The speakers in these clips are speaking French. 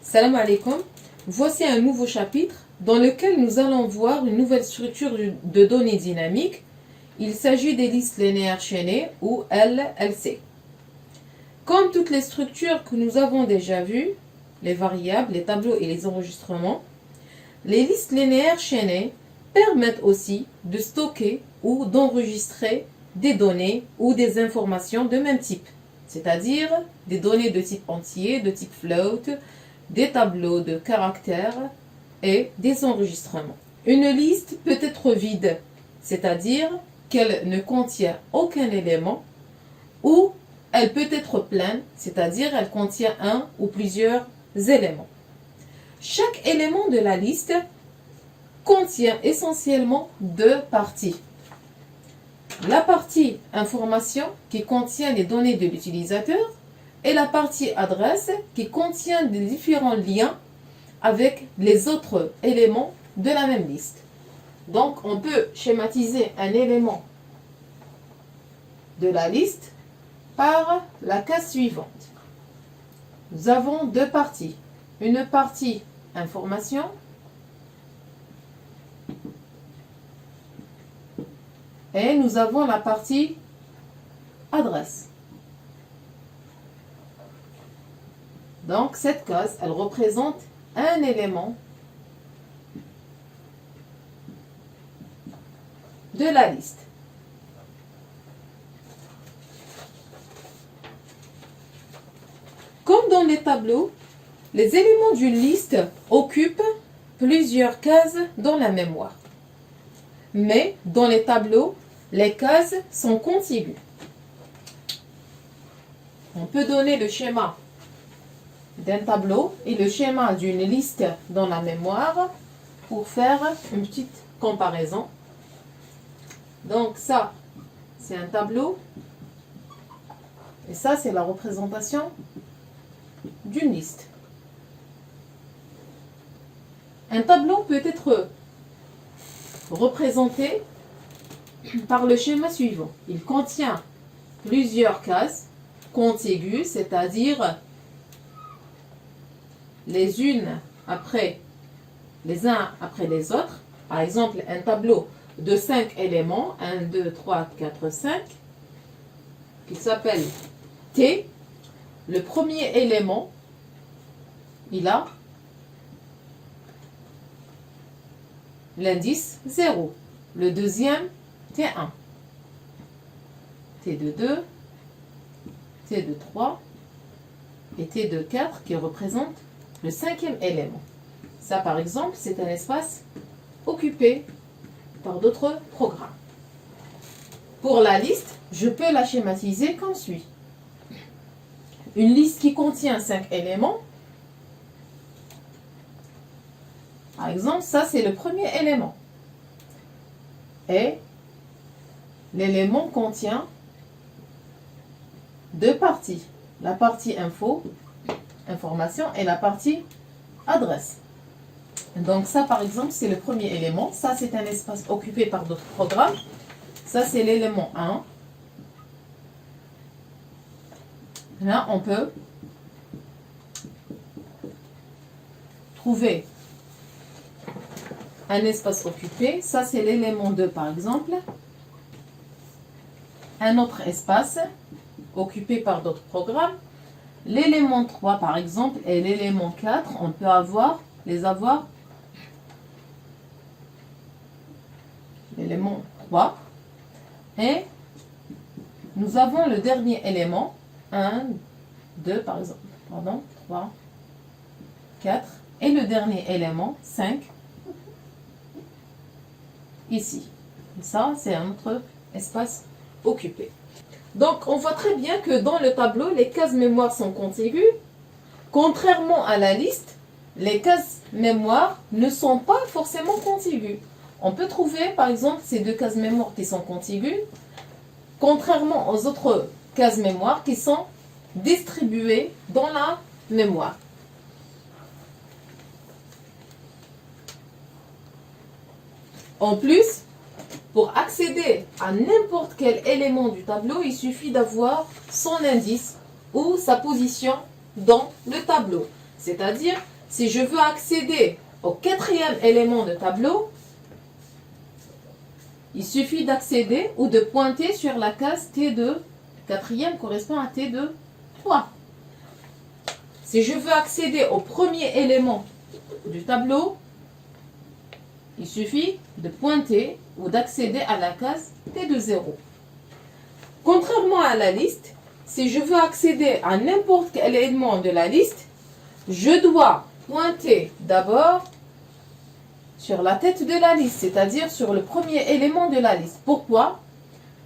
Salam alaikum. Voici un nouveau chapitre dans lequel nous allons voir une nouvelle structure de données dynamiques. Il s'agit des listes linéaires chaînées ou LLC. Comme toutes les structures que nous avons déjà vues, les variables, les tableaux et les enregistrements, les listes linéaires chaînées permettent aussi de stocker ou d'enregistrer des données ou des informations de même type, c'est-à-dire des données de type entier, de type float, des tableaux de caractères et des enregistrements. Une liste peut être vide, c'est-à-dire qu'elle ne contient aucun élément, ou elle peut être pleine, c'est-à-dire elle contient un ou plusieurs éléments. Chaque élément de la liste contient essentiellement deux parties. La partie information qui contient les données de l'utilisateur et la partie adresse qui contient des différents liens avec les autres éléments de la même liste. Donc on peut schématiser un élément de la liste par la case suivante. Nous avons deux parties. Une partie information et nous avons la partie adresse. Donc cette case, elle représente un élément de la liste. Comme dans les tableaux, les éléments d'une liste occupent plusieurs cases dans la mémoire. Mais dans les tableaux, les cases sont contiguës. On peut donner le schéma d'un tableau et le schéma d'une liste dans la mémoire pour faire une petite comparaison. Donc ça, c'est un tableau et ça, c'est la représentation d'une liste. Un tableau peut être représenté par le schéma suivant. Il contient plusieurs cases contiguës, c'est-à-dire les unes après les uns après les autres. Par exemple, un tableau de 5 éléments, 1, 2, 3, 4, 5, qui s'appelle T. Le premier élément, il a l'indice 0. Le deuxième, T1. T de 2, T de 3 et T de 4 qui représente le cinquième élément. Ça, par exemple, c'est un espace occupé par d'autres programmes. Pour la liste, je peux la schématiser comme suit. Une liste qui contient 5 éléments. Par exemple, ça, c'est le premier élément. Et l'élément contient deux parties. La partie info, information, et la partie adresse. Donc ça, par exemple, c'est le premier élément. Ça, c'est un espace occupé par d'autres programmes. Ça, c'est l'élément 1. Là, on peut trouver un espace occupé. Ça, c'est l'élément 2, par exemple. Un autre espace occupé par d'autres programmes. L'élément 3, par exemple, et l'élément 4, on peut les avoir. L'élément 3. Et nous avons le dernier élément, 1, 2, par exemple, 3, 4. Et le dernier élément, 5, ici. Et ça, c'est un autre espace occupé. Donc, on voit très bien que dans le tableau, les cases mémoire sont contiguës. Contrairement à la liste, les cases mémoire ne sont pas forcément contiguës. On peut trouver, par exemple, ces deux cases mémoire qui sont contiguës, contrairement aux autres cases mémoire qui sont distribuées dans la mémoire. En plus, pour accéder à n'importe quel élément du tableau, il suffit d'avoir son indice ou sa position dans le tableau. C'est-à-dire, Si je veux accéder au quatrième élément de tableau, il suffit d'accéder ou de pointer sur la case T2. Quatrième correspond à T2, 3. Si je veux accéder au premier élément du tableau, il suffit de pointer ou d'accéder à la case T2, 0. Contrairement à la liste, si je veux accéder à n'importe quel élément de la liste, je dois pointer d'abord sur la tête de la liste, c'est-à-dire sur le premier élément de la liste. Pourquoi?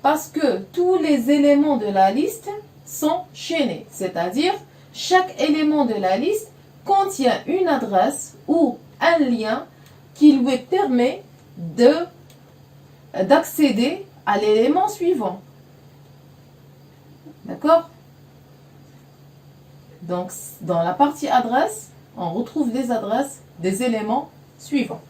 Parce que tous les éléments de la liste sont chaînés, c'est-à-dire chaque élément de la liste contient une adresse ou un lien qui lui permet d'accéder à l'élément suivant. D'accord? Donc, dans la partie adresse, on retrouve les adresses des éléments suivants.